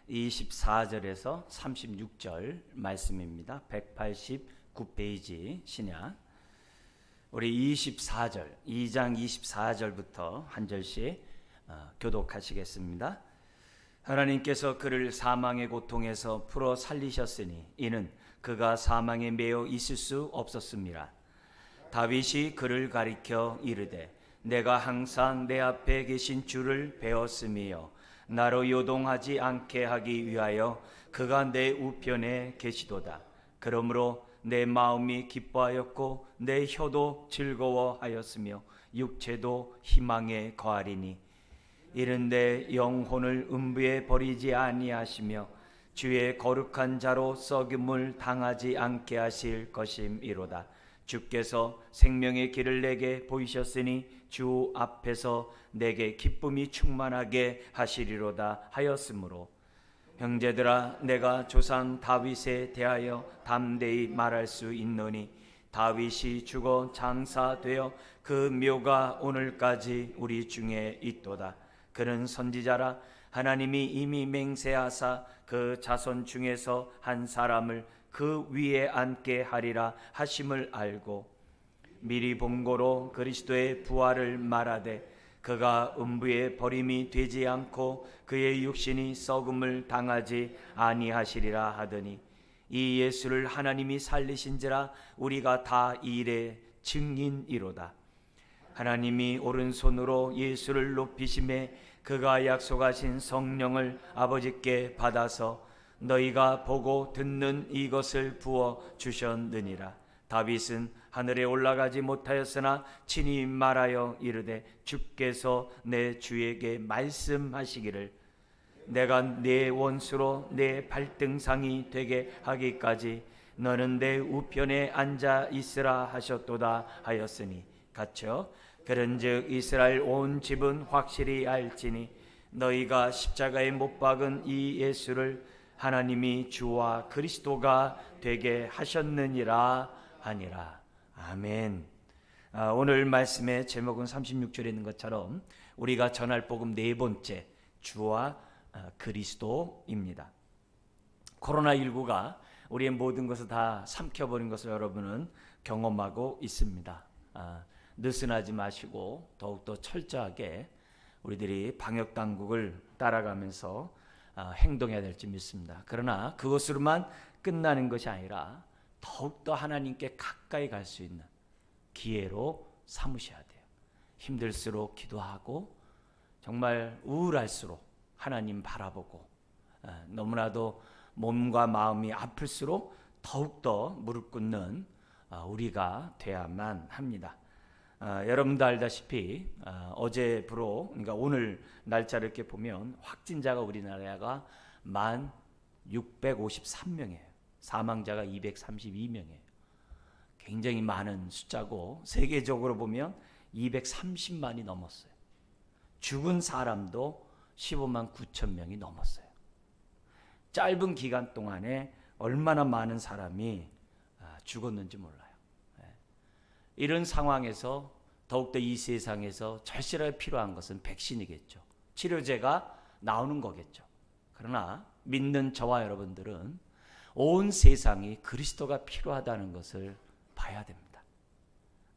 24절에서 36절 말씀입니다. 189페이지 신약. 우리 24절, 2장 24절부터 한 절씩 교독하시겠습니다. 하나님께서 그를 사망의 고통에서 풀어 살리셨으니 이는 그가 사망에 매여 있을 수 없었습니다. 다윗이 그를 가리켜 이르되 내가 항상 내 앞에 계신 주를 배웠으며 나로 요동하지 않게 하기 위하여 그가 내 우편에 계시도다. 그러므로 내 마음이 기뻐하였고 내 혀도 즐거워하였으며 육체도 희망에 거하리니 이는 내 영혼을 음부에 버리지 아니하시며 주의 거룩한 자로 썩임을 당하지 않게 하실 것임이로다. 주께서 생명의 길을 내게 보이셨으니 주 앞에서 내게 기쁨이 충만하게 하시리로다 하였으므로 형제들아 내가 조상 다윗에 대하여 담대히 말할 수 있노니 다윗이 죽어 장사되어 그 묘가 오늘까지 우리 중에 있도다. 그는 선지자라 하나님이 이미 맹세하사 그 자손 중에서 한 사람을 그 위에 앉게 하리라 하심을 알고 미리 본고로 그리스도의 부활을 말하되 그가 음부에 버림이 되지 않고 그의 육신이 썩음을 당하지 아니하시리라 하더니 이 예수를 하나님이 살리신지라 우리가 다 이 일의 증인이로다. 하나님이 오른손으로 예수를 높이심에 그가 약속하신 성령을 아버지께 받아서 너희가 보고 듣는 이것을 부어 주셨느니라. 다윗은 하늘에 올라가지 못하였으나 친히 말하여 이르되 주께서 내 주에게 말씀하시기를 내가 네 원수로 내 발등상이 되게 하기까지 너는 내 우편에 앉아 있으라 하셨도다 하였으니 같이요. 그런즉 이스라엘 온 집은 확실히 알지니 너희가 십자가에 못 박은 이 예수를 하나님이 주와 그리스도가 되게 하셨느니라 하니라. 아멘. 오늘 말씀의 제목은 36절에 있는 것처럼 우리가 전할 복음 네 번째 주와 그리스도입니다. 코로나19가 우리의 모든 것을 다 삼켜버린 것을 여러분은 경험하고 있습니다. 느슨하지 마시고 더욱더 철저하게 우리들이 방역당국을 따라가면서 행동해야 될지 믿습니다. 그러나 그것으로만 끝나는 것이 아니라 더욱더 하나님께 가까이 갈 수 있는 기회로 삼으셔야 돼요. 힘들수록 기도하고 정말 우울할수록 하나님 바라보고 너무나도 몸과 마음이 아플수록 더욱더 무릎 꿇는 우리가 돼야만 합니다. 여러분도 알다시피 어제부로 그러니까 오늘 날짜를 이렇게 보면 확진자가 우리나라가 1653명이에요. 사망자가 232명이에요. 굉장히 많은 숫자고 세계적으로 보면 230만이 넘었어요. 죽은 사람도 15만 9천 명이 넘었어요. 짧은 기간 동안에 얼마나 많은 사람이 죽었는지 몰라요. 이런 상황에서 더욱더 이 세상에서 절실하게 필요한 것은 백신이겠죠. 치료제가 나오는 거겠죠. 그러나 믿는 저와 여러분들은 온 세상이 그리스도가 필요하다는 것을 봐야 됩니다.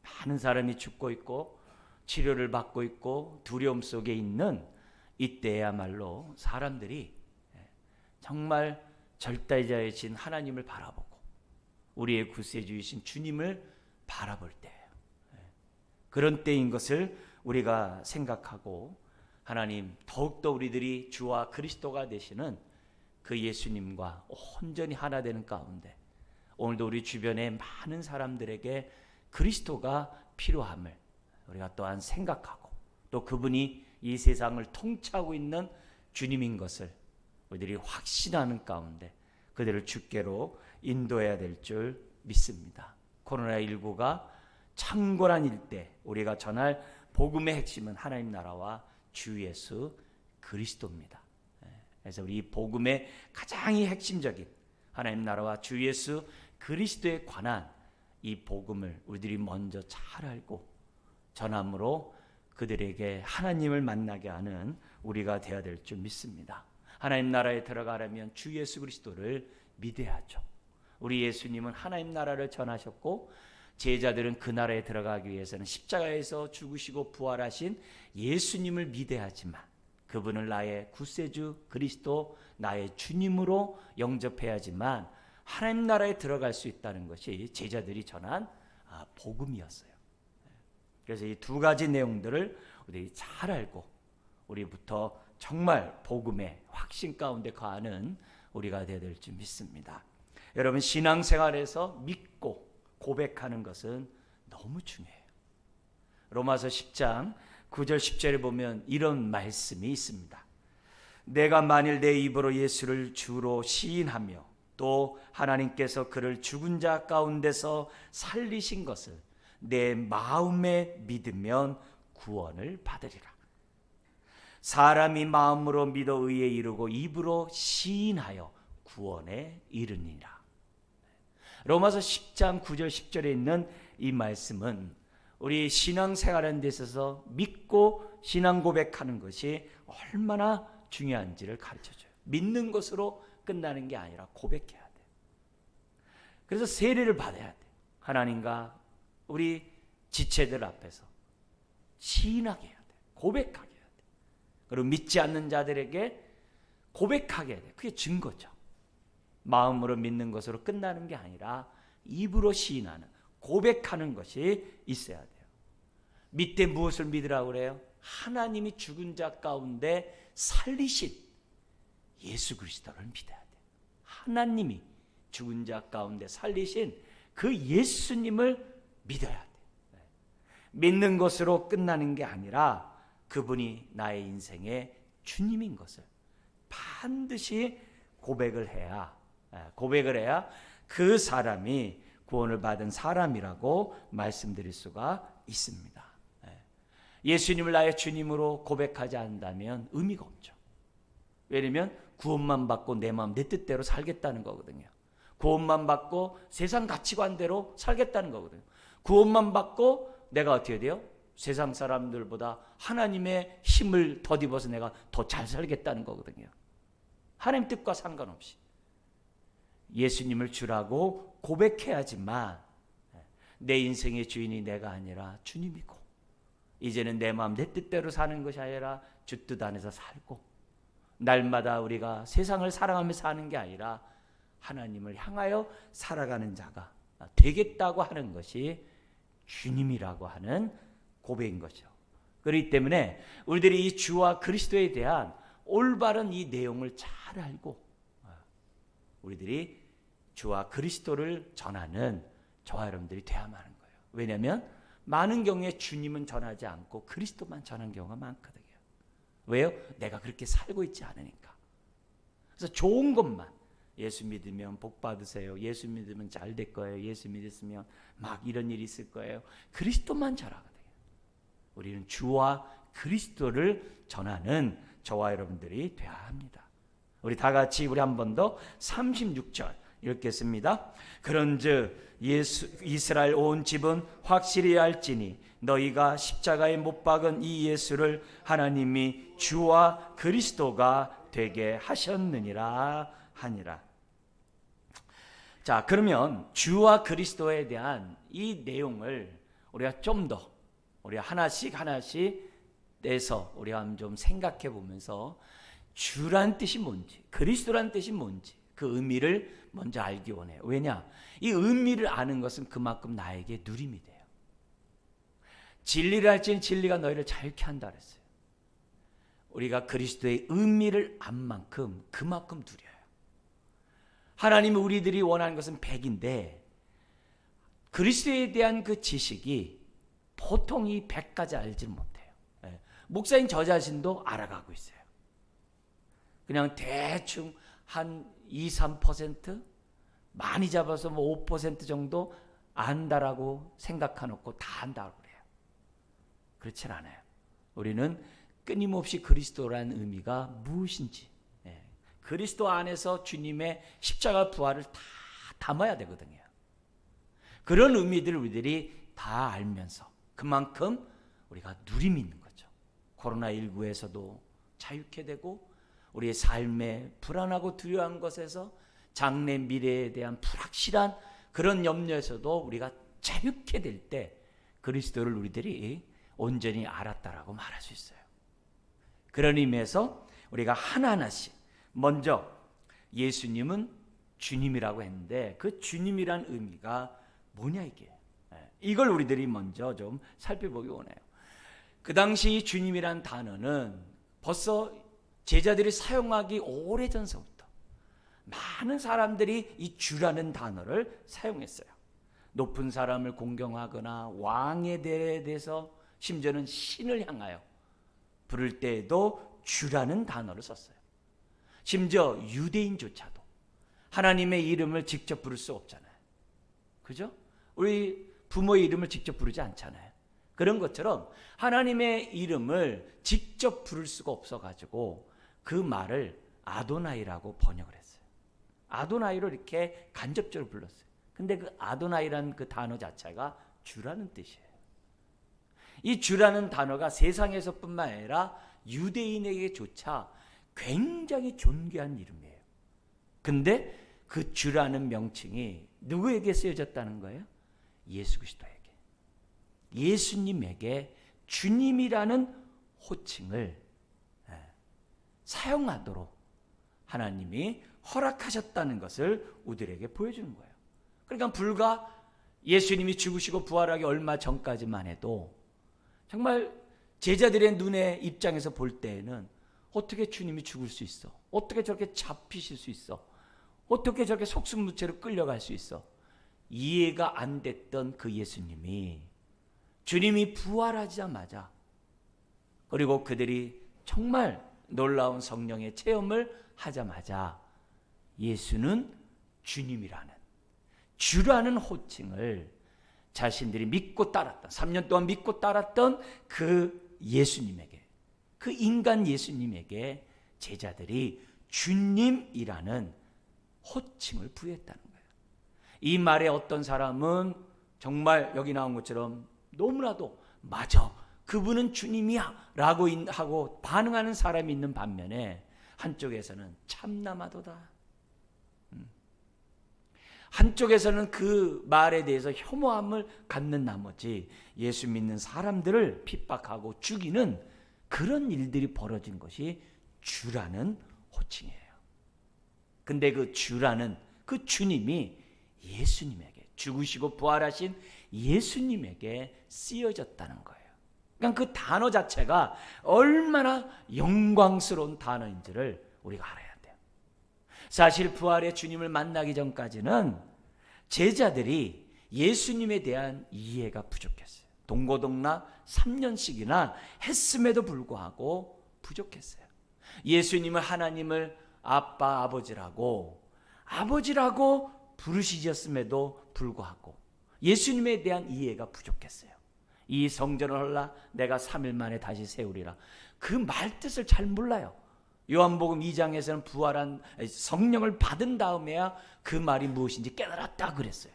많은 사람이 죽고 있고 치료를 받고 있고 두려움 속에 있는 이때야말로 사람들이 정말 절대자이신 하나님을 바라보고 우리의 구세주이신 주님을 바라볼 때예요. 그런 때인 것을 우리가 생각하고 하나님 더욱더 우리들이 주와 그리스도가 되시는 그 예수님과 온전히 하나 되는 가운데 오늘도 우리 주변에 많은 사람들에게 그리스도가 필요함을 우리가 또한 생각하고 또 그분이 이 세상을 통치하고 있는 주님인 것을 우리들이 확신하는 가운데 그들을 주께로 인도해야 될 줄 믿습니다. 코로나19가 창궐한 일대 우리가 전할 복음의 핵심은 하나님 나라와 주 예수 그리스도입니다. 그래서 우리 복음의 가장 핵심적인 하나님 나라와 주 예수 그리스도에 관한 이 복음을 우리들이 먼저 잘 알고 전함으로 그들에게 하나님을 만나게 하는 우리가 되어야 될 줄 믿습니다. 하나님 나라에 들어가려면 주 예수 그리스도를 믿어야죠. 우리 예수님은 하나님 나라를 전하셨고 제자들은 그 나라에 들어가기 위해서는 십자가에서 죽으시고 부활하신 예수님을 믿어야지만, 그분을 나의 구세주 그리스도 나의 주님으로 영접해야지만 하나님 나라에 들어갈 수 있다는 것이 제자들이 전한 복음이었어요. 그래서 이 두 가지 내용들을 우리 잘 알고 우리부터 정말 복음의 확신 가운데 거하는 우리가 되어야 될 줄 믿습니다. 여러분, 신앙생활에서 믿고 고백하는 것은 너무 중요해요. 로마서 10장 9절 10절에 보면 이런 말씀이 있습니다. 내가 만일 내 입으로 예수를 주로 시인하며 또 하나님께서 그를 죽은 자 가운데서 살리신 것을 내 마음에 믿으면 구원을 받으리라. 사람이 마음으로 믿어 의에 이르고 입으로 시인하여 구원에 이르니라. 로마서 10장 9절 10절에 있는 이 말씀은 우리 신앙생활하는 데 있어서 믿고 신앙 고백하는 것이 얼마나 중요한지를 가르쳐줘요. 믿는 것으로 끝나는 게 아니라 고백해야 돼요. 그래서 세례를 받아야 돼요. 하나님과 우리 지체들 앞에서 시인하게 해야 돼요. 고백하게 해야 돼요. 그리고 믿지 않는 자들에게 고백하게 해야 돼요. 그게 증거죠. 마음으로 믿는 것으로 끝나는 게 아니라 입으로 시인하는, 고백하는 것이 있어야 돼요. 믿되 무엇을 믿으라고 그래요? 하나님이 죽은 자 가운데 살리신 예수 그리스도를 믿어야 돼요. 하나님이 죽은 자 가운데 살리신 그 예수님을 믿어야 돼요. 믿는 것으로 끝나는 게 아니라 그분이 나의 인생의 주님인 것을 반드시 고백을 해야 그 사람이 구원을 받은 사람이라고 말씀드릴 수가 있습니다. 예수님을 나의 주님으로 고백하지 않는다면 의미가 없죠. 왜냐하면 구원만 받고 내 마음 내 뜻대로 살겠다는 거거든요. 구원만 받고 세상 가치관대로 살겠다는 거거든요. 구원만 받고 내가 어떻게 돼요? 세상 사람들보다 하나님의 힘을 덧입어서 내가 더 잘 살겠다는 거거든요. 하나님 뜻과 상관없이 예수님을 주라고 고백해야지만 내 인생의 주인이 내가 아니라 주님이고, 이제는 내 마음 내 뜻대로 사는 것이 아니라 주 뜻 안에서 살고, 날마다 우리가 세상을 사랑하며 사는 게 아니라 하나님을 향하여 살아가는 자가 되겠다고 하는 것이 주님이라고 하는 고백인 거죠. 그렇기 때문에 우리들이 이 주와 그리스도에 대한 올바른 이 내용을 잘 알고 우리들이 주와 그리스도를 전하는 저와 여러분들이 되어야만 하는 거예요. 왜냐하면 많은 경우에 주님은 전하지 않고 그리스도만 전하는 경우가 많거든요. 왜요? 내가 그렇게 살고 있지 않으니까. 그래서 좋은 것만, 예수 믿으면 복 받으세요, 예수 믿으면 잘 될 거예요, 예수 믿으면 막 이런 일이 있을 거예요, 그리스도만 전하거든요. 우리는 주와 그리스도를 전하는 저와 여러분들이 되어야 합니다. 우리 다 같이 우리 한 번 더 36절 읽겠습니다. 그런즉 이스라엘 온 집은 확실히 알지니 너희가 십자가에 못 박은 이 예수를 하나님이 주와 그리스도가 되게 하셨느니라 하니라. 자, 그러면 주와 그리스도에 대한 이 내용을 우리가 좀 더 우리가 하나씩 떼서 우리가 좀 생각해 보면서 주란 뜻이 뭔지, 그리스도란 뜻이 뭔지 그 의미를 먼저 알기 원해요. 왜냐? 이 의미를 아는 것은 그만큼 나에게 누림이 돼요. 진리를 알지니 진리가 너희를 자유케 한다 그랬어요. 우리가 그리스도의 의미를 안 만큼 그만큼 누려요. 하나님이 우리들이 원하는 것은 100인데 그리스도에 대한 그 지식이 보통 이 100까지 알지 못해요. 목사인 저 자신도 알아가고 있어요. 그냥 대충 한 2, 3% 많이 잡아서 뭐 5% 정도 안다라고 생각해놓고 다 안다고 그래요. 그렇진 않아요. 우리는 끊임없이 그리스도라는 의미가 무엇인지, 그리스도 안에서 주님의 십자가 부활을 다 담아야 되거든요. 그런 의미들을 우리들이 다 알면서 그만큼 우리가 누림이 있는 거죠. 코로나19에서도 자유케 되고 우리의 삶에 불안하고 두려운 것에서 장래 미래에 대한 불확실한 그런 염려에서도 우리가 자유케 될 때 그리스도를 우리들이 온전히 알았다라고 말할 수 있어요. 그런 의미에서 우리가 하나하나씩 먼저 예수님은 주님이라고 했는데 그 주님이란 의미가 뭐냐 이게. 이걸 우리들이 먼저 좀 살펴보기 원해요. 그 당시 주님이란 단어는 벌써 제자들이 사용하기 오래전서부터 많은 사람들이 이 주라는 단어를 사용했어요. 높은 사람을 공경하거나 왕에 대해서 심지어는 신을 향하여 부를 때에도 주라는 단어를 썼어요. 심지어 유대인조차도 하나님의 이름을 직접 부를 수 없잖아요. 그죠? 우리 부모의 이름을 직접 부르지 않잖아요. 그런 것처럼 하나님의 이름을 직접 부를 수가 없어가지고 그 말을 아도나이라고 번역을 했어요. 아도나이로 이렇게 간접적으로 불렀어요. 근데 그 아도나이라는 그 단어 자체가 주라는 뜻이에요. 이 주라는 단어가 세상에서뿐만 아니라 유대인에게조차 굉장히 존귀한 이름이에요. 근데 그 주라는 명칭이 누구에게 쓰여졌다는 거예요? 예수 그리스도에게. 예수님에게 주님이라는 호칭을 사용하도록 하나님이 허락하셨다는 것을 우리들에게 보여주는 거예요. 그러니까 불과 예수님이 죽으시고 부활하기 얼마 전까지만 해도 정말 제자들의 눈의 입장에서 볼 때에는 어떻게 주님이 죽을 수 있어? 어떻게 저렇게 잡히실 수 있어? 어떻게 저렇게 속수무책으로 끌려갈 수 있어? 이해가 안 됐던 그 예수님이 주님이 부활하자마자 그리고 그들이 정말 놀라운 성령의 체험을 하자마자 예수는 주님이라는 주라는 호칭을 자신들이 믿고 따랐던 3년 동안 믿고 따랐던 그 예수님에게 그 인간 예수님에게 제자들이 주님이라는 호칭을 부여했다는 거예요. 이 말에 어떤 사람은 정말 여기 나온 것처럼 너무나도 맞아 그분은 주님이야 라고 하고 반응하는 사람이 있는 반면에 한쪽에서는 참나마도다, 한쪽에서는 그 말에 대해서 혐오함을 갖는 나머지 예수 믿는 사람들을 핍박하고 죽이는 그런 일들이 벌어진 것이 주라는 호칭이에요. 근데 그 주라는 그 주님이 예수님에게 죽으시고 부활하신 예수님에게 쓰여졌다는 거예요. 그러니까 그 단어 자체가 얼마나 영광스러운 단어인지를 우리가 알아야 돼요. 사실 부활의 주님을 만나기 전까지는 제자들이 예수님에 대한 이해가 부족했어요. 동고동락 3년씩이나 했음에도 불구하고 부족했어요. 예수님을 하나님을 아빠 아버지라고 부르시셨음에도 불구하고 예수님에 대한 이해가 부족했어요. 이 성전을 헐라 내가 3일 만에 다시 세우리라. 그 말 뜻을 잘 몰라요. 요한복음 2장에서는 부활한 성령을 받은 다음에야 그 말이 무엇인지 깨달았다 그랬어요.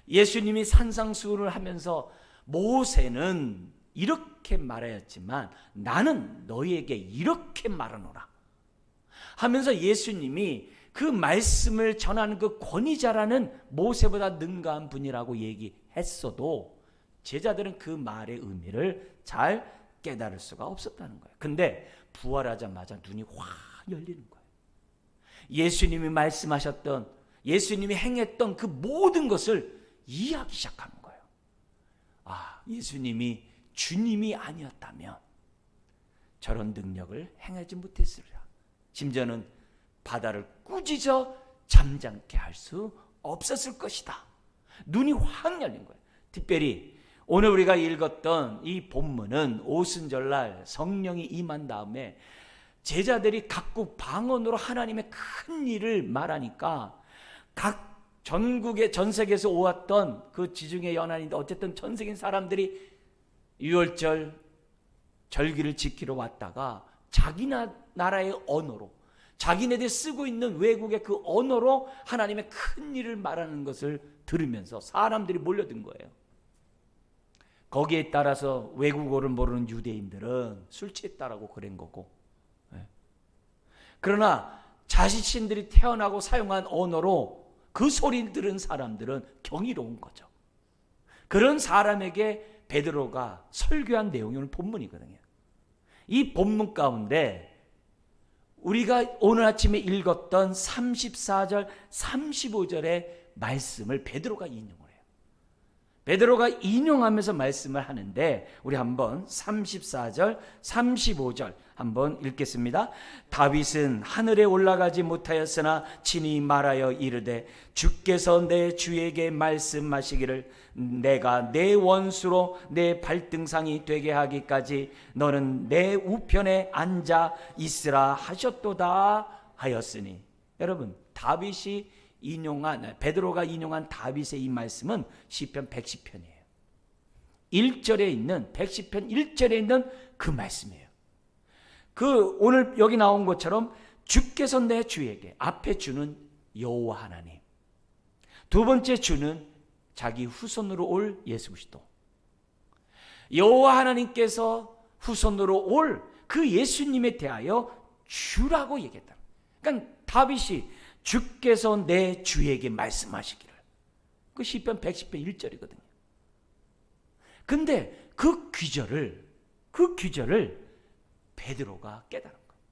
예수님이 산상수훈을 하면서 모세는 이렇게 말하였지만 나는 너희에게 이렇게 말하노라 하면서 예수님이 그 말씀을 전하는 그 권위자라는 모세보다 능가한 분이라고 얘기했어도 제자들은 그 말의 의미를 잘 깨달을 수가 없었다는 거예요. 근데 부활하자마자 눈이 확 열리는 거예요. 예수님이 말씀하셨던, 예수님이 행했던 그 모든 것을 이해하기 시작하는 거예요. 아, 예수님이 주님이 아니었다면 저런 능력을 행하지 못했으리라. 심지어는 바다를 꾸짖어 잠잠케 할 수 없었을 것이다. 눈이 확 열린 거예요. 특별히 오늘 우리가 읽었던 이 본문은 오순절날 성령이 임한 다음에 제자들이 각국 방언으로 하나님의 큰 일을 말하니까 각 전국의 전 세계에서 오왔던 그 지중해 연안인데 어쨌든 전 세계 사람들이 유월절 절기를 지키러 왔다가 자기 나라의 언어로 자기네들이 쓰고 있는 외국의 그 언어로 하나님의 큰 일을 말하는 것을 들으면서 사람들이 몰려든 거예요. 거기에 따라서 외국어를 모르는 유대인들은 술 취했다라고 그런 거고 그러나 자신들이 태어나고 사용한 언어로 그 소리를 들은 사람들은 경이로운 거죠. 그런 사람에게 베드로가 설교한 내용이 오늘 본문이거든요. 이 본문 가운데 우리가 오늘 아침에 읽었던 34절, 35절의 말씀을 베드로가 인용을 해요. 베드로가 인용하면서 말씀을 하는데 우리 한번 34절, 35절 한번 읽겠습니다. 다윗은 하늘에 올라가지 못하였으나 친히 말하여 이르되 주께서 내 주에게 말씀하시기를 내가 내 원수로 내 발등상이 되게 하기까지 너는 내 우편에 앉아 있으라 하셨도다 하였으니. 여러분, 다윗이 베드로가 인용한 다윗의 이 말씀은 시편 110편이에요. 1절에 있는 110편 1절에 있는 그 말씀이에요. 오늘 여기 나온 것처럼 주께서 내 주에게, 앞에 주는 여호와 하나님, 두 번째 주는 자기 후손으로 올 예수 그리스도, 여호와 하나님께서 후손으로 올 그 예수님에 대하여 주라고 얘기했다. 그러니까 다윗이 주께서 내 주에게 말씀하시기를, 그 시편 110편 1절이거든요. 근데 그 귀절을 베드로가 깨달은 거예요.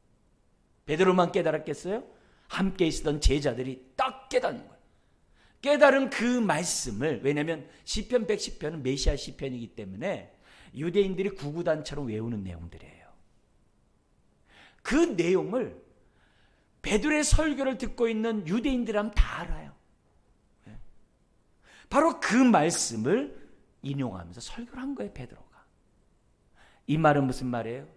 베드로만 깨달았겠어요? 함께 있었던 제자들이 딱 깨닫는 거예요. 깨달은 그 말씀을, 왜냐하면 시편 110편은 메시아 시편이기 때문에 유대인들이 구구단처럼 외우는 내용들이에요. 그 내용을 베드로의 설교를 듣고 있는 유대인들은 다 알아요. 바로 그 말씀을 인용하면서 설교를 한 거예요, 베드로가. 이 말은 무슨 말이에요?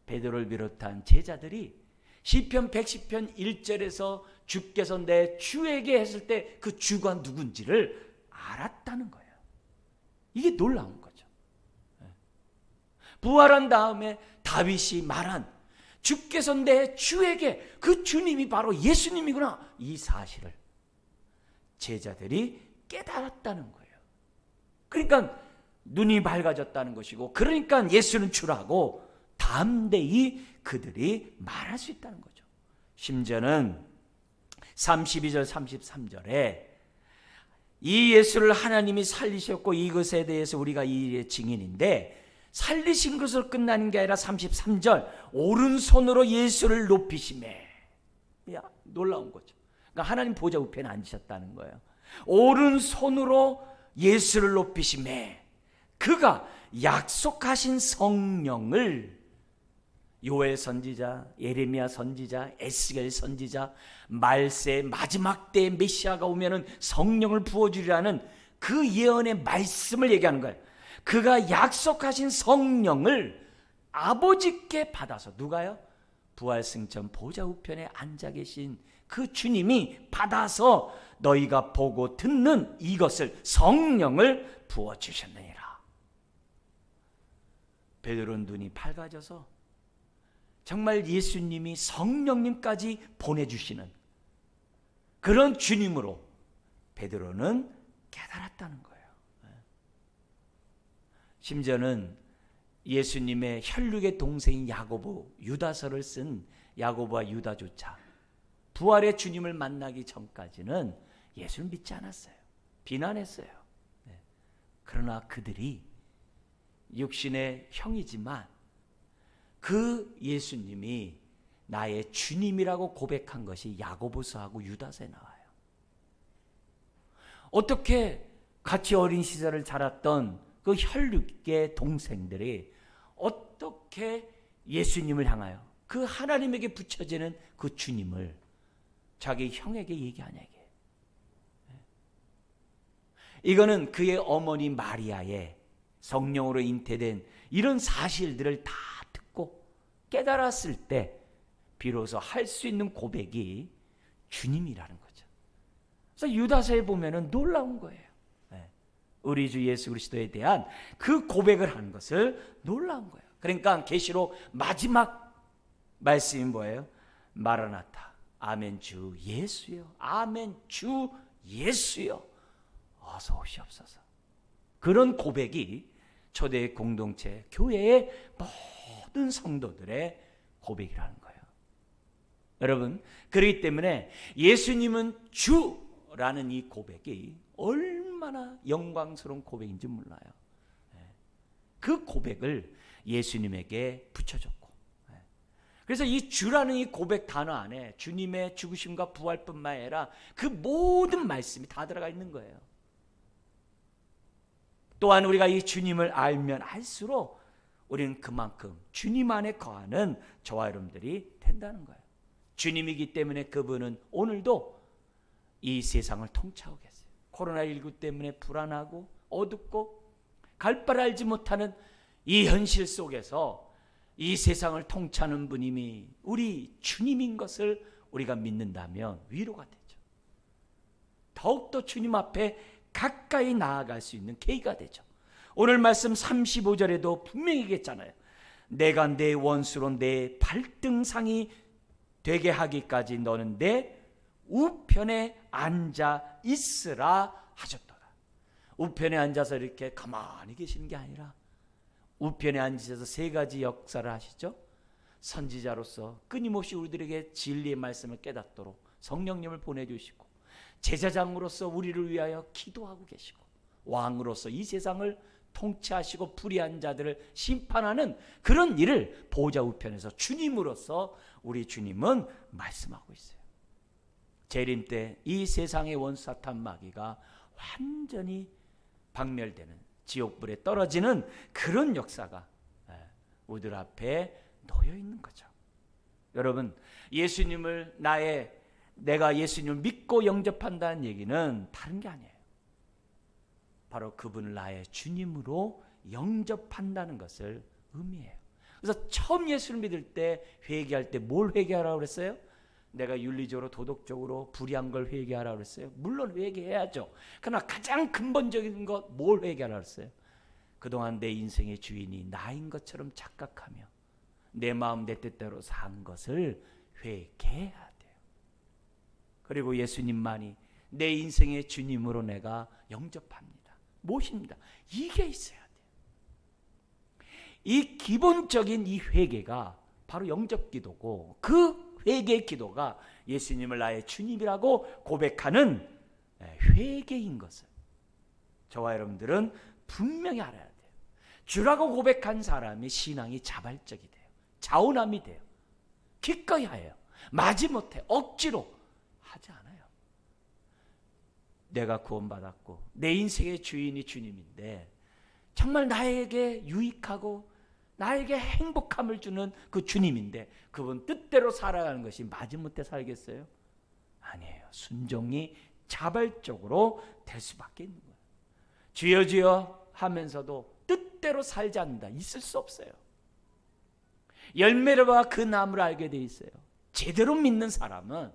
베드로를 비롯한 제자들이 시편 110편 1절에서 주께서 내 주에게 했을 때 그 주가 누군지를 알았다는 거예요. 이게 놀라운 거죠. 부활한 다음에 다윗이 말한 주께서 내 주에게, 그 주님이 바로 예수님이구나, 이 사실을 제자들이 깨달았다는 거예요. 그러니까 눈이 밝아졌다는 것이고, 그러니까 예수는 주라고 담대히 그들이 말할 수 있다는 거죠. 심지어는 32절 33절에 이 예수를 하나님이 살리셨고 이것에 대해서 우리가 이 일의 증인인데, 살리신 것으로 끝나는 게 아니라 33절 오른손으로 예수를 높이시매. 놀라운 거죠. 그러니까 하나님 보좌 우편에 앉으셨다는 거예요. 오른손으로 예수를 높이시매. 그가 약속하신 성령을 요엘 선지자, 예레미야 선지자, 에스겔 선지자, 말세 마지막 때에 메시아가 오면은 성령을 부어주리라는 그 예언의 말씀을 얘기하는 거예요. 그가 약속하신 성령을 아버지께 받아서, 누가요? 부활승천 보좌 우편에 앉아 계신 그 주님이 받아서 너희가 보고 듣는 이것을, 성령을 부어주셨느니라. 베드로는 눈이 밝아져서 정말 예수님이 성령님까지 보내주시는 그런 주님으로 베드로는 깨달았다는 거예요. 심지어는 예수님의 혈육의 동생인 야고보, 유다서를 쓴 야고보와 유다조차 부활의 주님을 만나기 전까지는 예수를 믿지 않았어요. 비난했어요. 그러나 그들이 육신의 형이지만 그 예수님이 나의 주님이라고 고백한 것이 야고보서하고 유다서에 나와요. 어떻게 같이 어린 시절을 자랐던 그 혈육의 동생들이 어떻게 예수님을 향하여 그 하나님에게 붙여지는 그 주님을 자기 형에게 얘기하냐, 이게. 이거는 그의 어머니 마리아의 성령으로 잉태된 이런 사실들을 다 듣고 깨달았을 때 비로소 할 수 있는 고백이 주님이라는 거죠. 그래서 유다서에 보면은 놀라운 거예요. 우리 주 예수 그리스도에 대한 그 고백을 하는 것을 놀라운 거예요. 그러니까 계시록 마지막 말씀이 뭐예요? 마라나타, 아멘 주 예수여, 아멘 주 예수여, 어서 오시옵소서. 그런 고백이 초대 공동체, 교회의 모든 성도들의 고백이라는 거예요. 여러분, 그렇기 때문에 예수님은 주라는 이 고백이 얼마나 영광스러운 고백인지 몰라요. 그 고백을 예수님에게 붙여줬고, 그래서 이 주라는 이 고백 단어 안에 주님의 죽으심과 부활뿐만 아니라 그 모든 말씀이 다 들어가 있는 거예요. 또한 우리가 이 주님을 알면 알수록 우리는 그만큼 주님 안에 거하는 저와 여러분들이 된다는 거예요. 주님이기 때문에 그분은 오늘도 이 세상을 통치하고 계세요. 코로나19 때문에 불안하고 어둡고 갈 바를 알지 못하는 이 현실 속에서 이 세상을 통치하는 분이 우리 주님인 것을 우리가 믿는다면 위로가 되죠. 더욱더 주님 앞에 가까이 나아갈 수 있는 계기가 되죠. 오늘 말씀 35절에도 분명히 얘기했잖아요. 내가 내 원수로 내 발등상이 되게 하기까지 너는 내 우편에 앉아 있으라 하셨더라. 우편에 앉아서 이렇게 가만히 계시는 게 아니라 우편에 앉으셔서 세 가지 역사를 하시죠. 선지자로서 끊임없이 우리들에게 진리의 말씀을 깨닫도록 성령님을 보내주시고, 제사장으로서 우리를 위하여 기도하고 계시고, 왕으로서 이 세상을 통치하시고 불의한 자들을 심판하는 그런 일을 보좌 우편에서 주님으로서 우리 주님은 말씀하고 있어요. 재림 때 이 세상의 원수 사탄 마귀가 완전히 박멸되는, 지옥불에 떨어지는 그런 역사가 우리들 앞에 놓여 있는 거죠. 여러분, 예수님을 내가 예수님을 믿고 영접한다는 얘기는 다른 게 아니에요. 바로 그분을 나의 주님으로 영접한다는 것을 의미해요. 그래서 처음 예수를 믿을 때 회개할 때 뭘 회개하라고 그랬어요? 내가 윤리적으로 도덕적으로 불의한 걸 회개하라고 그랬어요? 물론 회개해야죠. 그러나 가장 근본적인 것 뭘 회개하라고 그랬어요? 그동안 내 인생의 주인이 나인 것처럼 착각하며 내 마음 내 뜻대로 산 것을 회개해야 돼요. 그리고 예수님만이 내 인생의 주님으로 내가 영접합니다, 모십니다. 이게 있어야 돼요. 이 기본적인 이 회개가 바로 영접기도고, 그 회개의 기도가 예수님을 나의 주님이라고 고백하는 회개인 것을 저와 여러분들은 분명히 알아야 돼요. 주라고 고백한 사람이 신앙이 자발적이 돼요. 자원함이 돼요. 기꺼이 해요. 마지못해 억지로 하지 않아요. 내가 구원받았고 내 인생의 주인이 주님인데 정말 나에게 유익하고 나에게 행복함을 주는 그 주님인데 그분 뜻대로 살아가는 것이 마지못해 살겠어요? 아니에요. 순종이 자발적으로 될 수밖에 있는 거예요. 주여 주여 하면서도 뜻대로 살지 않는다, 있을 수 없어요. 열매를 봐 그 나무를 알게 돼 있어요. 제대로 믿는 사람은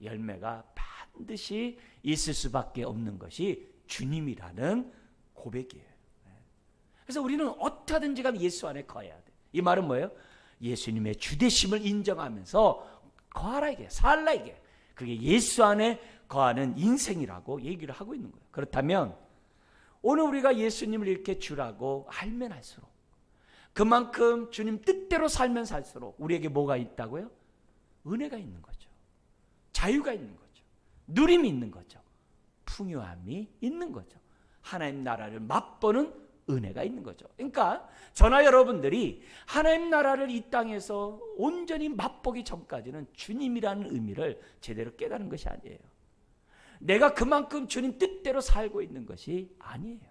열매가 반드시 있을 수밖에 없는 것이 주님이라는 고백이에요. 그래서 우리는 어떻게든지 간에 예수 안에 거해야 돼. 이 말은 뭐예요? 예수님의 주되심을 인정하면서 거하라 이게, 살라 이게. 그게 예수 안에 거하는 인생이라고 얘기를 하고 있는 거예요. 그렇다면 오늘 우리가 예수님을 이렇게 주라고 알면 할수록, 그만큼 주님 뜻대로 살면 살수록 우리에게 뭐가 있다고요? 은혜가 있는 거죠. 자유가 있는 거죠. 누림이 있는 거죠. 풍요함이 있는 거죠. 하나님 나라를 맛보는 은혜가 있는 거죠. 그러니까 저나 여러분들이 하나님 나라를 이 땅에서 온전히 맛보기 전까지는 주님이라는 의미를 제대로 깨닫는 것이 아니에요. 내가 그만큼 주님 뜻대로 살고 있는 것이 아니에요.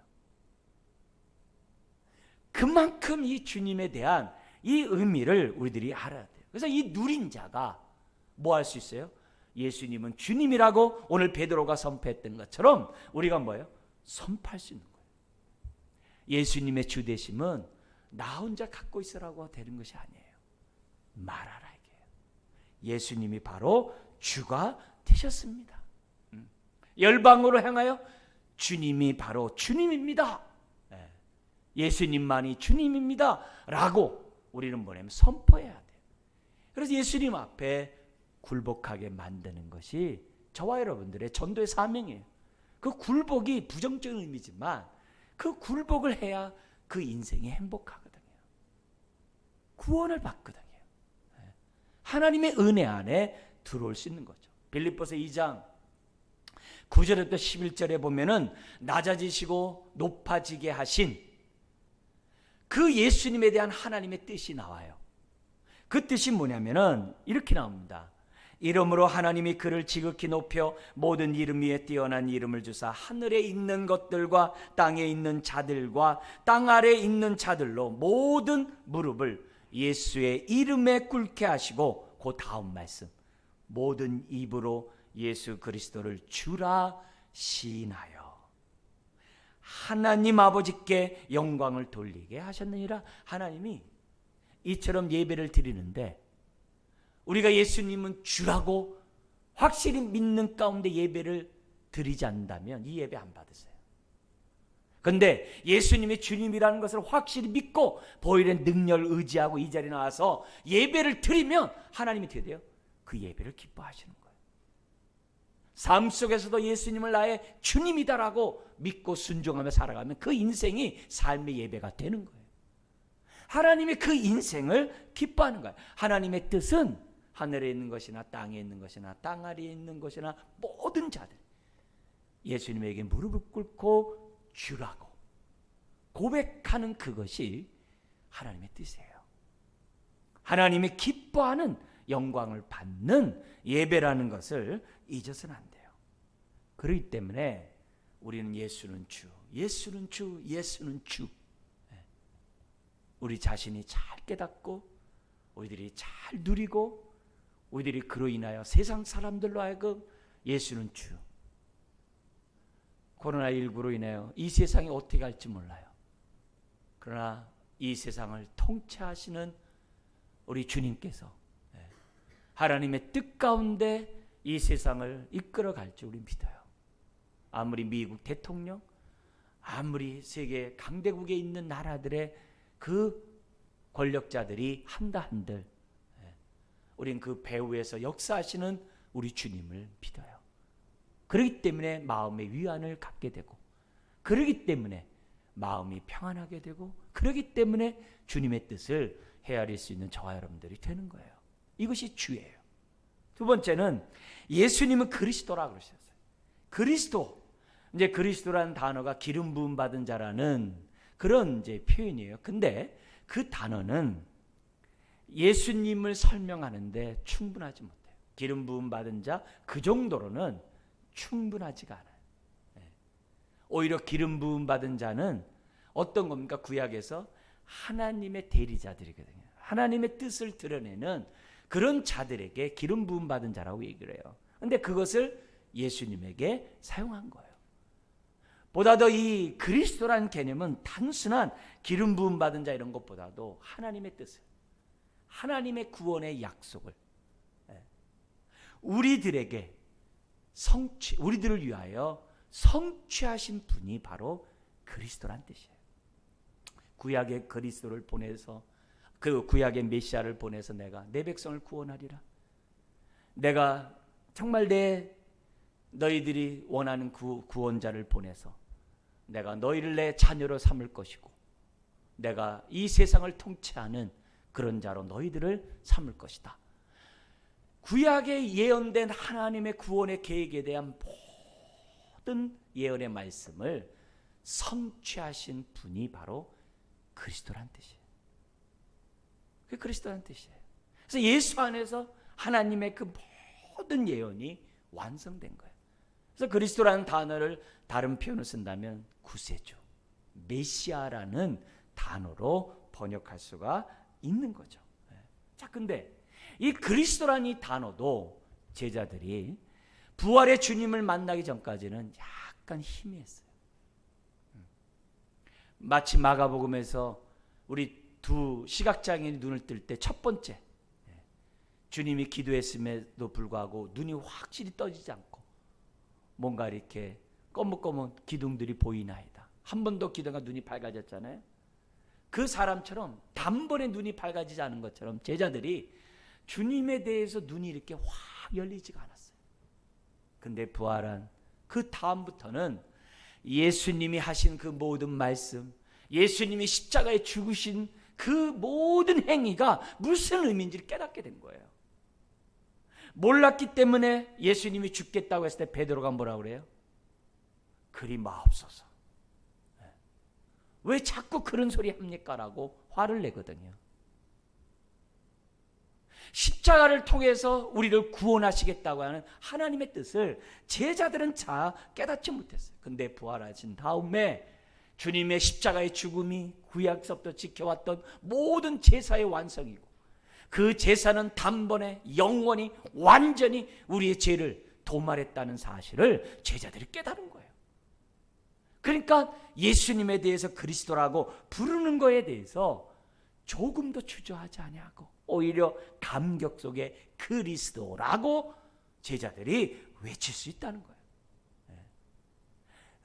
그만큼 이 주님에 대한 이 의미를 우리들이 알아야 돼요. 그래서 이 누린 자가 뭐 할 수 있어요? 예수님은 주님이라고 오늘 베드로가 선포했던 것처럼 우리가 뭐예요? 선포할 수 있는 거예요. 예수님의 주되심은 나 혼자 갖고 있으라고 되는 것이 아니에요. 말하라 이게요. 예수님이 바로 주가 되셨습니다. 열방으로 향하여 주님이 바로 주님입니다, 예수님만이 주님입니다 라고 우리는 뭐냐면 선포해야 돼요. 그래서 예수님 앞에 굴복하게 만드는 것이 저와 여러분들의 전도의 사명이에요. 그 굴복이 부정적인 의미지만 그 굴복을 해야 그 인생이 행복하거든요. 구원을 받거든요. 하나님의 은혜 안에 들어올 수 있는 거죠. 빌립보서 2장 9절부터 11절에 보면은 낮아지시고 높아지게 하신 그 예수님에 대한 하나님의 뜻이 나와요. 그 뜻이 뭐냐면은 이렇게 나옵니다. 이름으로 하나님이 그를 지극히 높여 모든 이름 위에 뛰어난 이름을 주사 하늘에 있는 것들과 땅에 있는 자들과 땅 아래에 있는 자들로 모든 무릎을 예수의 이름에 꿇게 하시고, 그 다음 말씀, 모든 입으로 예수 그리스도를 주라 시인하여 하나님 아버지께 영광을 돌리게 하셨느니라. 하나님이 이처럼 예배를 드리는데 우리가 예수님은 주라고 확실히 믿는 가운데 예배를 드리지 않는다면 이 예배 안 받으세요. 그런데 예수님이 주님이라는 것을 확실히 믿고 보일의 능력을 의지하고 이 자리에 나와서 예배를 드리면 하나님이 어떻게 돼요? 그 예배를 기뻐하시는 거예요. 삶 속에서도 예수님을 나의 주님이다라고 믿고 순종하며 살아가면 그 인생이 삶의 예배가 되는 거예요. 하나님이 그 인생을 기뻐하는 거예요. 하나님의 뜻은 하늘에 있는 것이나 땅에 있는 것이나 땅 아래에 있는 것이나 모든 자들 예수님에게 무릎을 꿇고 주라고 고백하는 그것이 하나님의 뜻이에요. 하나님이 기뻐하는 영광을 받는 예배라는 것을 잊어서는 안 돼요. 그렇기 때문에 우리는 예수는 주, 예수는 주, 예수는 주. 우리 자신이 잘 깨닫고 우리들이 잘 누리고 우리들이 그로 인하여 세상 사람들로 하여금 예수는 주. 코로나19로 인하여 이 세상이 어떻게 갈지 몰라요. 그러나 이 세상을 통치하시는 우리 주님께서 하나님의 뜻 가운데 이 세상을 이끌어 갈지 우리 믿어요. 아무리 미국 대통령, 아무리 세계 강대국에 있는 나라들의 그 권력자들이 한다 한들 우린 그 배후에서 역사하시는 우리 주님을 믿어요. 그렇기 때문에 마음의 위안을 갖게 되고, 그렇기 때문에 마음이 평안하게 되고, 그렇기 때문에 주님의 뜻을 헤아릴 수 있는 저와 여러분들이 되는 거예요. 이것이 주예요. 두 번째는 예수님은 그리스도라 그러셨어요. 그리스도. 이제 그리스도라는 단어가 기름 부음 받은 자라는 그런 이제 표현이에요. 근데 그 단어는 예수님을 설명하는데 충분하지 못해요. 기름 부음 받은 자 그 정도로는 충분하지가 않아요. 오히려 기름 부음 받은 자는 어떤 겁니까? 구약에서 하나님의 대리자들이거든요. 하나님의 뜻을 드러내는 그런 자들에게 기름 부음 받은 자라고 얘기를 해요. 그런데 그것을 예수님에게 사용한 거예요. 보다 더 이 그리스도라는 개념은 단순한 기름 부음 받은 자 이런 것보다도 하나님의 뜻을, 하나님의 구원의 약속을 우리들에게 우리들을 위하여 성취하신 분이 바로 그리스도란 뜻이에요. 구약의 그리스도를 보내서, 그 구약의 메시아를 보내서 내가 내 백성을 구원하리라. 내가 정말 너희들이 원하는 구원자를 보내서 내가 너희를 내 자녀로 삼을 것이고 내가 이 세상을 통치하는 그런 자로 너희들을 삼을 것이다. 구약에 예언된 하나님의 구원의 계획에 대한 모든 예언의 말씀을 성취하신 분이 바로 그리스도란 뜻이에요. 그게 그리스도란 뜻이에요. 그래서 예수 안에서 하나님의 그 모든 예언이 완성된 거예요. 그래서 그리스도라는 단어를 다른 표현을 쓴다면 구세주, 메시아라는 단어로 번역할 수가 있는 거죠. 자, 근데 이 그리스도라는 이 단어도 제자들이 부활의 주님을 만나기 전까지는 약간 희미했어요. 마치 마가복음에서 우리 두 시각장애인이 눈을 뜰 때 첫 번째 주님이 기도했음에도 불구하고 눈이 확실히 떠지지 않고 뭔가 이렇게 검은검은 기둥들이 보이나이다. 한 번 더 기도가 눈이 밝아졌잖아요. 그 사람처럼 단번에 눈이 밝아지지 않은 것처럼 제자들이 주님에 대해서 눈이 이렇게 확 열리지가 않았어요. 근데 부활한 그 다음부터는 예수님이 하신 그 모든 말씀, 예수님이 십자가에 죽으신 그 모든 행위가 무슨 의미인지를 깨닫게 된 거예요. 몰랐기 때문에 예수님이 죽겠다고 했을 때 베드로가 뭐라고 그래요? 그리 마옵소서. 왜 자꾸 그런 소리 합니까? 라고 화를 내거든요. 십자가를 통해서 우리를 구원하시겠다고 하는 하나님의 뜻을 제자들은 잘 깨닫지 못했어요. 근데 부활하신 다음에 주님의 십자가의 죽음이 구약서부터 지켜왔던 모든 제사의 완성이고, 그 제사는 단번에 영원히 완전히 우리의 죄를 도말했다는 사실을 제자들이 깨달은 거예요. 그러니까 예수님에 대해서 그리스도라고 부르는 거에 대해서 조금도 주저하지 아니하고 오히려 감격 속에 그리스도라고 제자들이 외칠 수 있다는 거예요.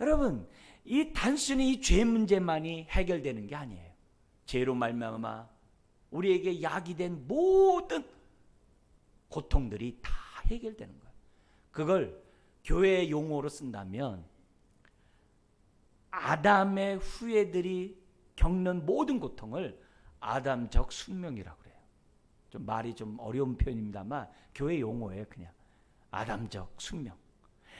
여러분, 이 단순히 이 죄 문제만이 해결되는 게 아니에요. 죄로 말미암아 우리에게 야기된 모든 고통들이 다 해결되는 거예요. 그걸 교회의 용어로 쓴다면 아담의 후예들이 겪는 모든 고통을 아담적 숙명이라고 그래요. 좀 말이 좀 어려운 표현입니다만 교회 용어예요. 그냥 아담적 숙명.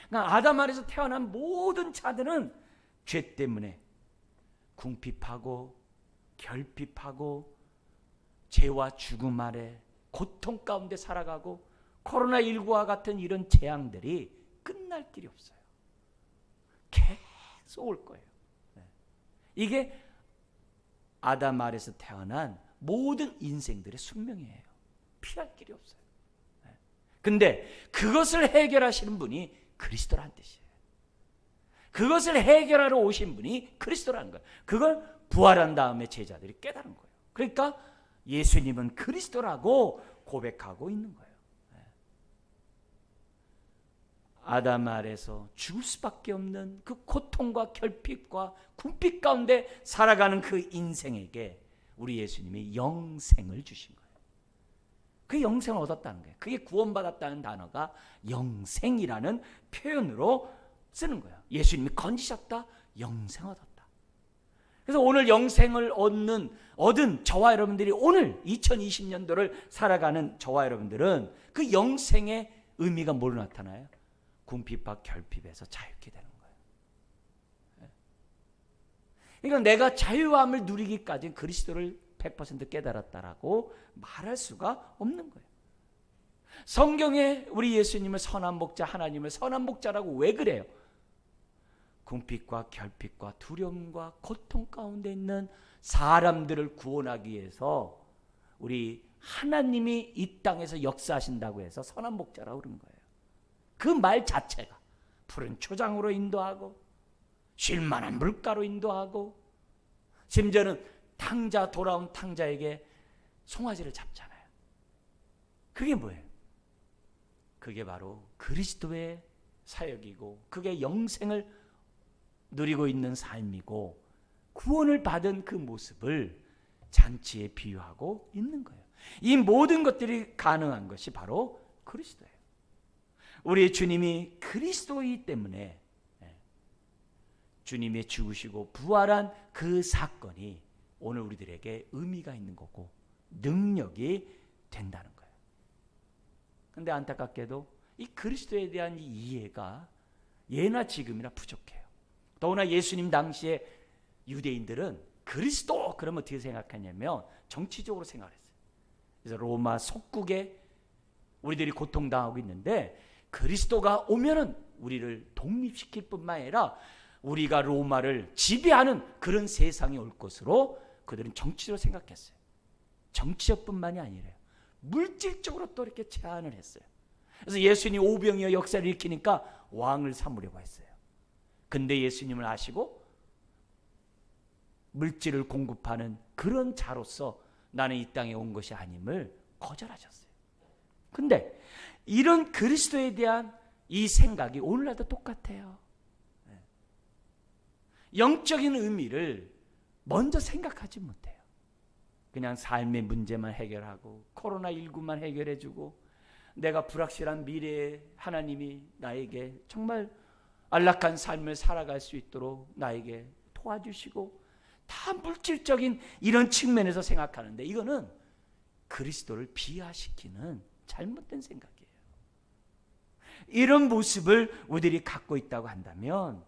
그러니까 아담 안에서 태어난 모든 자들은 죄 때문에 궁핍하고 결핍하고 죄와 죽음 아래 고통 가운데 살아가고, 코로나19와 같은 이런 재앙들이 끝날 길이 없어요. 계속 올 거예요. 이게 아담 아래서 태어난 모든 인생들의 숙명이에요. 피할 길이 없어요. 근데 그것을 해결하시는 분이 그리스도라는 뜻이에요. 그것을 해결하러 오신 분이 그리스도라는 거예요. 그걸 부활한 다음에 제자들이 깨달은 거예요. 그러니까 예수님은 그리스도라고 고백하고 있는 거예요. 아담 아래서 죽을 수밖에 없는 그 고통과 결핍과 궁핍 가운데 살아가는 그 인생에게 우리 예수님이 영생을 주신 거예요. 그 영생을 얻었다는 거예요. 그게 구원받았다는 단어가 영생이라는 표현으로 쓰는 거예요. 예수님이 건지셨다, 영생 얻었다. 그래서 오늘 영생을 얻은 저와 여러분들이, 오늘 2020년도를 살아가는 저와 여러분들은 그 영생의 의미가 뭘로 나타나요? 궁핍과 결핍에서 자유케 되는 거예요. 그러니까 내가 자유함을 누리기까지 그리스도를 100% 깨달았다라고 말할 수가 없는 거예요. 성경에 우리 예수님을 선한 목자, 하나님을 선한 목자라고 왜 그래요? 궁핍과 결핍과 두려움과 고통 가운데 있는 사람들을 구원하기 위해서 우리 하나님이 이 땅에서 역사하신다고 해서 선한 목자라고 그런 거예요. 그 말 자체가 푸른 초장으로 인도하고 쉴만한 물가로 인도하고, 심지어는 돌아온 탕자에게 송아지를 잡잖아요. 그게 뭐예요? 그게 바로 그리스도의 사역이고, 그게 영생을 누리고 있는 삶이고, 구원을 받은 그 모습을 잔치에 비유하고 있는 거예요. 이 모든 것들이 가능한 것이 바로 그리스도예요. 우리 주님이 그리스도이기 때문에 주님의 죽으시고 부활한 그 사건이 오늘 우리들에게 의미가 있는 거고 능력이 된다는 거예요. 그런데 안타깝게도 이 그리스도에 대한 이해가 예나 지금이나 부족해요. 더구나 예수님 당시에 유대인들은 그리스도 그러면 어떻게 생각하냐면 정치적으로 생각했어요. 그래서 로마 속국에 우리들이 고통당하고 있는데 그리스도가 오면은 우리를 독립시킬 뿐만 아니라 우리가 로마를 지배하는 그런 세상이 올 것으로 그들은 정치적으로 생각했어요. 정치적뿐만이 아니래요. 물질적으로 또 이렇게 제안을 했어요. 그래서 예수님이 오병이어 역사를 일으키니까 왕을 삼으려고 했어요. 근데 예수님을 아시고 물질을 공급하는 그런 자로서 나는 이 땅에 온 것이 아님을 거절하셨어요. 근데 이런 그리스도에 대한 이 생각이 오늘날도 똑같아요. 영적인 의미를 먼저 생각하지 못해요. 그냥 삶의 문제만 해결하고 코로나19만 해결해주고 내가 불확실한 미래에 하나님이 나에게 정말 안락한 삶을 살아갈 수 있도록 나에게 도와주시고 다 물질적인 이런 측면에서 생각하는데 이거는 그리스도를 비하시키는 잘못된 생각이에요. 이런 모습을 우리들이 갖고 있다고 한다면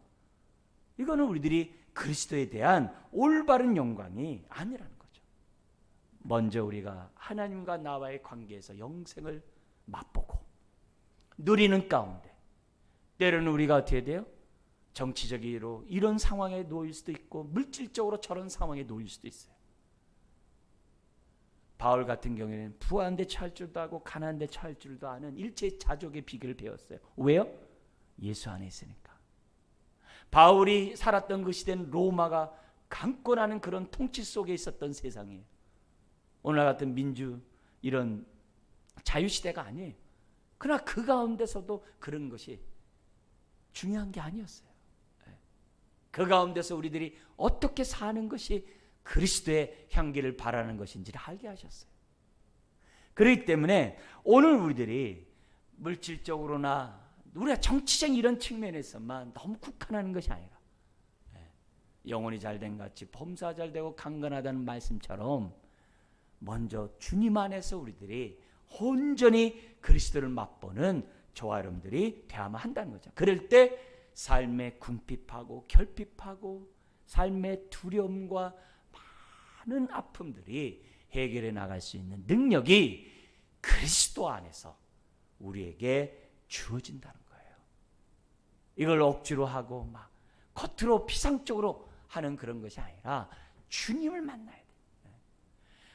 이거는 우리들이 그리스도에 대한 올바른 영광이 아니라는 거죠. 먼저 우리가 하나님과 나와의 관계에서 영생을 맛보고 누리는 가운데 때로는 우리가 어떻게 돼요? 정치적으로 이런 상황에 놓일 수도 있고 물질적으로 저런 상황에 놓일 수도 있어요. 바울 같은 경우에는 부한 데 처할 줄도 알고 가난한 데 처할 줄도 아는 일체자족의 비결을 배웠어요. 왜요? 예수 안에 있으니까. 바울이 살았던 그 시대는 로마가 강권하는 그런 통치 속에 있었던 세상이에요. 오늘 같은 민주 이런 자유시대가 아니에요. 그러나 그 가운데서도 그런 것이 중요한 게 아니었어요. 그 가운데서 우리들이 어떻게 사는 것이 그리스도의 향기를 바라는 것인지를 알게 하셨어요. 그렇기 때문에 오늘 우리들이 물질적으로나 우리가 정치적 이런 측면에서만 너무 국한하는 것이 아니라 영혼이 잘된 같이 범사 잘되고 강건하다는 말씀처럼 먼저 주님 안에서 우리들이 온전히 그리스도를 맛보는 저와 여러분들이 되어야만 한다는 거죠. 그럴 때 삶의 궁핍하고 결핍하고 삶의 두려움과 많은 아픔들이 해결해 나갈 수 있는 능력이 그리스도 안에서 우리에게 주어진다는 거예요. 이걸 억지로 하고 막 겉으로 피상적으로 하는 그런 것이 아니라 주님을 만나야 돼요.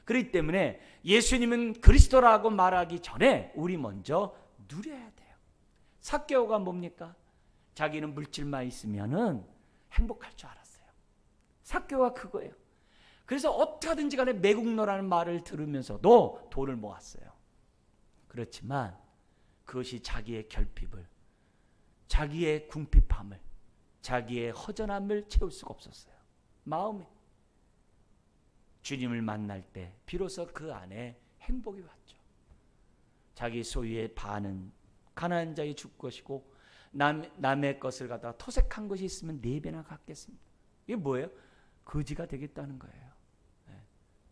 그렇기 때문에 예수님은 그리스도라고 말하기 전에 우리 먼저 누려야 돼요. 삭개오가 뭡니까? 자기는 물질만 있으면은 행복할 줄 알았어요. 삭개오가 그거예요. 그래서 어떻게 하든지 간에 매국노라는 말을 들으면서도 돈을 모았어요. 그렇지만 그것이 자기의 결핍을, 자기의 궁핍함을, 자기의 허전함을 채울 수가 없었어요. 마음에. 주님을 만날 때 비로소 그 안에 행복이 왔죠. 자기 소유의 반은 가난한 자에게 줄 것이고 남의 것을 갖다가 토색한 것이 있으면 4배나 갖겠습니다. 이게 뭐예요? 거지가 되겠다는 거예요.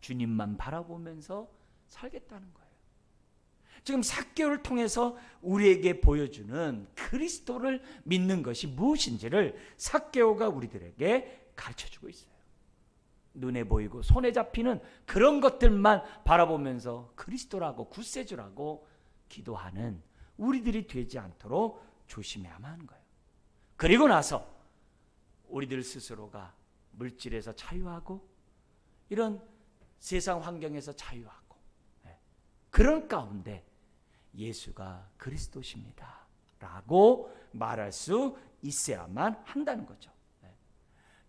주님만 바라보면서 살겠다는 거예요. 지금 삭개오를 통해서 우리에게 보여주는 그리스도를 믿는 것이 무엇인지를 삭개오가 우리들에게 가르쳐주고 있어요. 눈에 보이고 손에 잡히는 그런 것들만 바라보면서 그리스도라고 구세주라고 기도하는 우리들이 되지 않도록 조심해야만 하는 거예요. 그리고 나서 우리들 스스로가 물질에서 자유하고 이런 세상 환경에서 자유하고 그런 가운데 예수가 그리스도십니다 라고 말할 수 있어야만 한다는 거죠.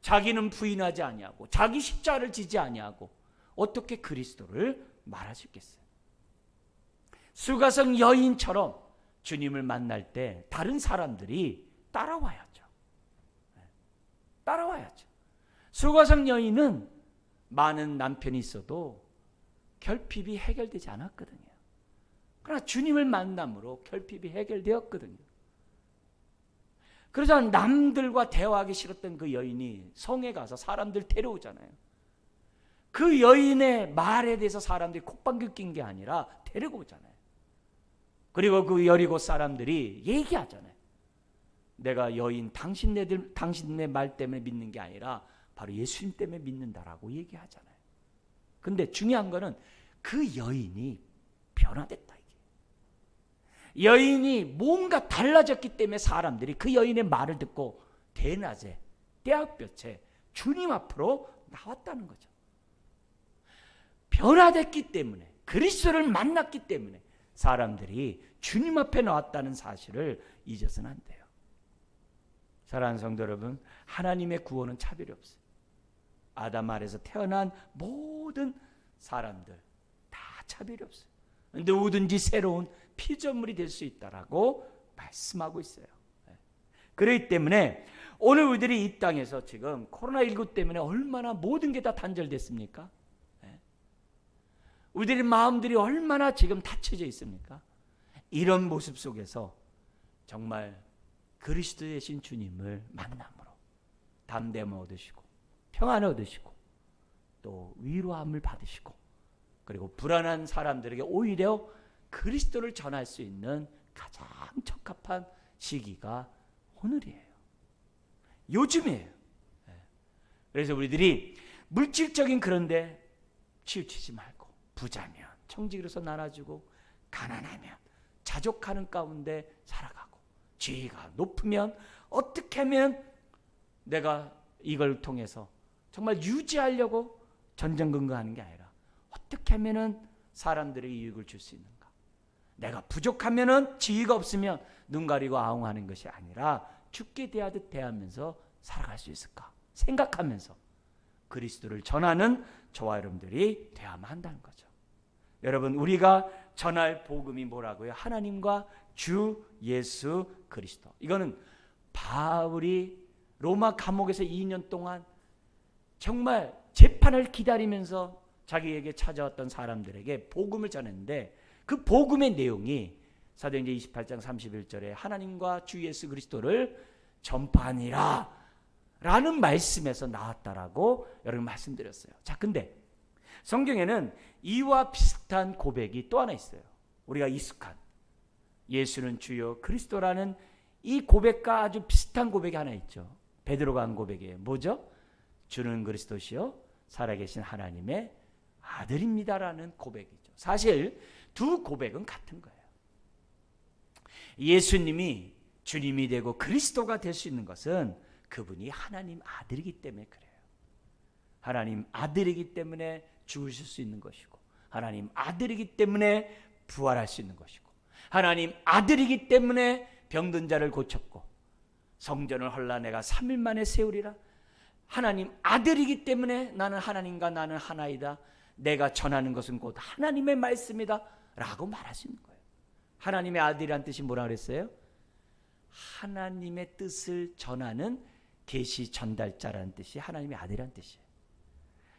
자기는 부인하지 아니하고 자기 십자가를 지지 아니하고 어떻게 그리스도를 말할 수 있겠어요? 수가성 여인처럼 주님을 만날 때 다른 사람들이 따라와야죠. 따라와야죠. 수가성 여인은 많은 남편이 있어도 결핍이 해결되지 않았거든요. 그러나 주님을 만남으로 결핍이 해결되었거든요. 그래서 남들과 대화하기 싫었던 그 여인이 성에 가서 사람들 데려오잖아요. 그 여인의 말에 대해서 사람들이 콧방귀 낀 게 아니라 데리고 오잖아요. 그리고 그 여리고 사람들이 얘기하잖아요. 내가 여인 당신네 말 때문에 믿는 게 아니라 바로 예수님 때문에 믿는다라고 얘기하잖아요. 근데 중요한 거는 그 여인이 변화됐다. 여인이 뭔가 달라졌기 때문에 사람들이 그 여인의 말을 듣고 대낮에 때학볕에 주님 앞으로 나왔다는 거죠. 변화됐기 때문에 그리스도를 만났기 때문에 사람들이 주님 앞에 나왔다는 사실을 잊어서는 안 돼요. 사랑하는 성도 여러분, 하나님의 구원은 차별이 없어요. 아담 아래에서 태어난 모든 사람들 다 차별이 없어요. 누구든지 새로운 피조물이 될 수 있다라고 말씀하고 있어요. 그렇기 때문에 오늘 우리들이 이 땅에서 지금 코로나19 때문에 얼마나 모든 게 다 단절됐습니까? 우리들의 마음들이 얼마나 지금 닫혀져 있습니까? 이런 모습 속에서 정말 그리스도 되신 주님을 만남으로 담대함을 얻으시고 평안을 얻으시고 또 위로함을 받으시고 그리고 불안한 사람들에게 오히려 그리스도를 전할 수 있는 가장 적합한 시기가 오늘이에요. 요즘이에요. 그래서 우리들이 물질적인 그런데 치우치지 말고, 부자면 청지기로서 나눠주고, 가난하면 자족하는 가운데 살아가고, 지위가 높으면 어떻게 하면 내가 이걸 통해서 정말 유지하려고 전전긍긍하는 게 아니라 어떻게 하면은 사람들에게 이익을 줄 수 있는가. 내가 부족하면은, 지위가 없으면 눈 가리고 아웅하는 것이 아니라 죽게 대하듯 대하면서 살아갈 수 있을까 생각하면서 그리스도를 전하는 저와 여러분들이 되어야만 한다는 거죠. 여러분, 우리가 전할 복음이 뭐라고요? 하나님과 주 예수 그리스도. 이거는 바울이 로마 감옥에서 2년 동안 정말 재판을 기다리면서 자기에게 찾아왔던 사람들에게 복음을 전했는데, 그 복음의 내용이 사도행전 28장 31절에 하나님과 주 예수 그리스도를 전파하니라 라는 말씀에서 나왔다라고 여러분 말씀드렸어요. 자, 근데 성경에는 이와 비슷한 고백이 또 하나 있어요. 우리가 익숙한 예수는 주요 그리스도라는 이 고백과 아주 비슷한 고백이 하나 있죠. 베드로가 한 고백이에요. 뭐죠? 주는 그리스도시요 살아계신 하나님의 아들입니다라는 고백이죠. 사실 두 고백은 같은 거예요. 예수님이 주님이 되고 그리스도가 될 수 있는 것은 그분이 하나님 아들이기 때문에 그래요. 하나님 아들이기 때문에 죽으실 수 있는 것이고, 하나님 아들이기 때문에 부활할 수 있는 것이고, 하나님 아들이기 때문에 병든 자를 고쳤고, 성전을 헐라 내가 3일 만에 세우리라. 하나님 아들이기 때문에 나는 하나님과 나는 하나이다. 내가 전하는 것은 곧 하나님의 말씀이다 라고 말할 수 있는 거예요. 하나님의 아들이란 뜻이 뭐라 그랬어요? 하나님의 뜻을 전하는 계시 전달자라는 뜻이 하나님의 아들이란 뜻이에요.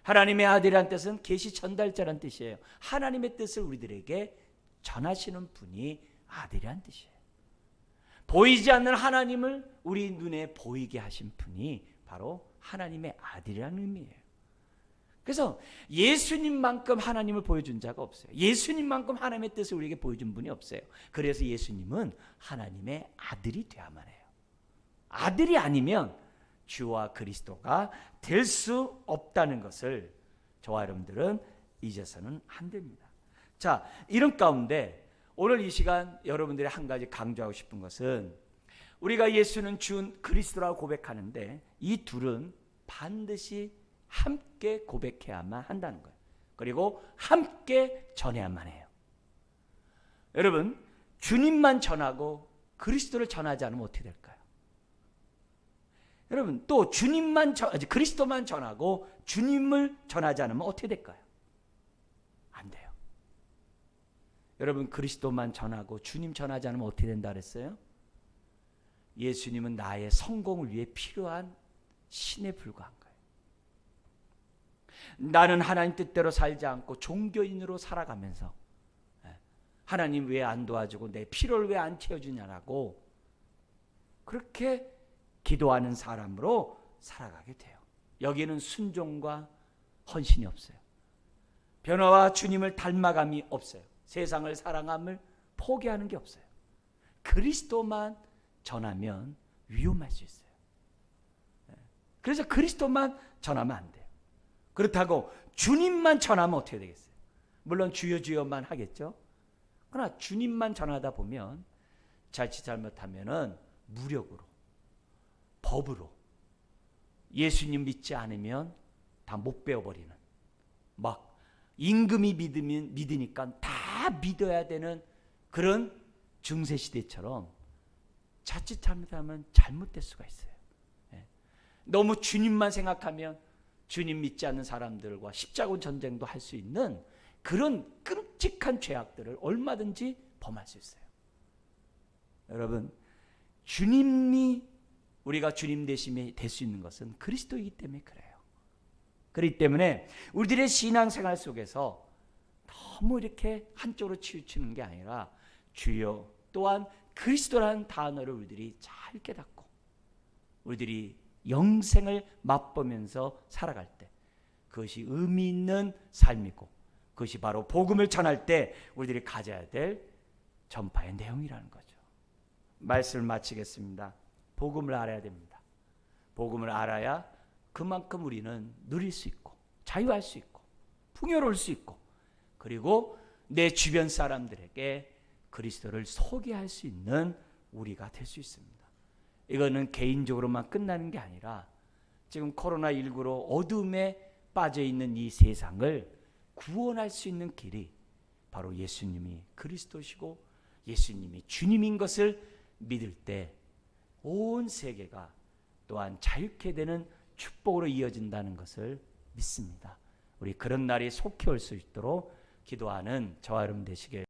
하나님의 아들이란 뜻은 계시 전달자라는 뜻이에요. 하나님의 뜻을 우리들에게 전하시는 분이 아들이란 뜻이에요. 보이지 않는 하나님을 우리 눈에 보이게 하신 분이 바로 하나님의 아들이라는 의미예요. 그래서 예수님만큼 하나님을 보여준 자가 없어요. 예수님만큼 하나님의 뜻을 우리에게 보여준 분이 없어요. 그래서 예수님은 하나님의 아들이 되어야만 해요. 아들이 아니면 주와 그리스도가 될 수 없다는 것을 저와 여러분들은 잊어서는 안 됩니다. 자, 이런 가운데 오늘 이 시간 여러분들이 한 가지 강조하고 싶은 것은, 우리가 예수는 주 그리스도라고 고백하는데 이 둘은 반드시 함께 고백해야만 한다는 거예요. 그리고 함께 전해야만 해요. 여러분, 주님만 전하고 그리스도를 전하지 않으면 어떻게 될까요? 여러분, 또 그리스도만 전하고 주님을 전하지 않으면 어떻게 될까요? 안 돼요. 여러분, 그리스도만 전하고 주님 전하지 않으면 어떻게 된다 그랬어요? 예수님은 나의 성공을 위해 필요한 신에 불과한 거예요. 나는 하나님 뜻대로 살지 않고 종교인으로 살아가면서 하나님 왜 안 도와주고 내 필요를 왜 안 채워주냐라고 그렇게 기도하는 사람으로 살아가게 돼요. 여기에는 순종과 헌신이 없어요. 변화와 주님을 닮아감이 없어요. 세상을 사랑함을 포기하는 게 없어요. 그리스도만 전하면 위험할 수 있어요. 그래서 그리스도만 전하면 안 돼요. 그렇다고 주님만 전하면 어떻게 되겠어요? 물론 주여 주여만 하겠죠. 그러나 주님만 전하다 보면 자칫 잘못하면은 무력으로, 법으로, 예수님 믿지 않으면 다 못 배워버리는, 막 임금이 믿으니까 다 믿어야 되는 그런 중세시대처럼 자칫 잘못하면 잘못될 수가 있어요. 너무 주님만 생각하면 주님 믿지 않는 사람들과 십자군 전쟁도 할 수 있는 그런 끔찍한 죄악들을 얼마든지 범할 수 있어요. 여러분, 우리가 주님 되심이 될 수 있는 것은 그리스도이기 때문에 그래요. 그렇기 때문에 우리들의 신앙생활 속에서 너무 이렇게 한쪽으로 치우치는 게 아니라 주여 또한 그리스도라는 단어를 우리들이 잘 깨닫고 우리들이 영생을 맛보면서 살아갈 때 그것이 의미 있는 삶이고, 그것이 바로 복음을 전할 때 우리들이 가져야 될 전파의 내용이라는 거죠. 말씀을 마치겠습니다. 복음을 알아야 됩니다. 복음을 알아야 그만큼 우리는 누릴 수 있고 자유할 수 있고 풍요로울 수 있고 그리고 내 주변 사람들에게 그리스도를 소개할 수 있는 우리가 될 수 있습니다. 이거는 개인적으로만 끝나는 게 아니라 지금 코로나19로 어둠에 빠져 있는 이 세상을 구원할 수 있는 길이 바로 예수님이 그리스도시고 예수님이 주님인 것을 믿을 때 온 세계가 또한 자유케 되는 축복으로 이어진다는 것을 믿습니다. 우리 그런 날이 속히 올 수 있도록 기도하는 저와 여러분 되시길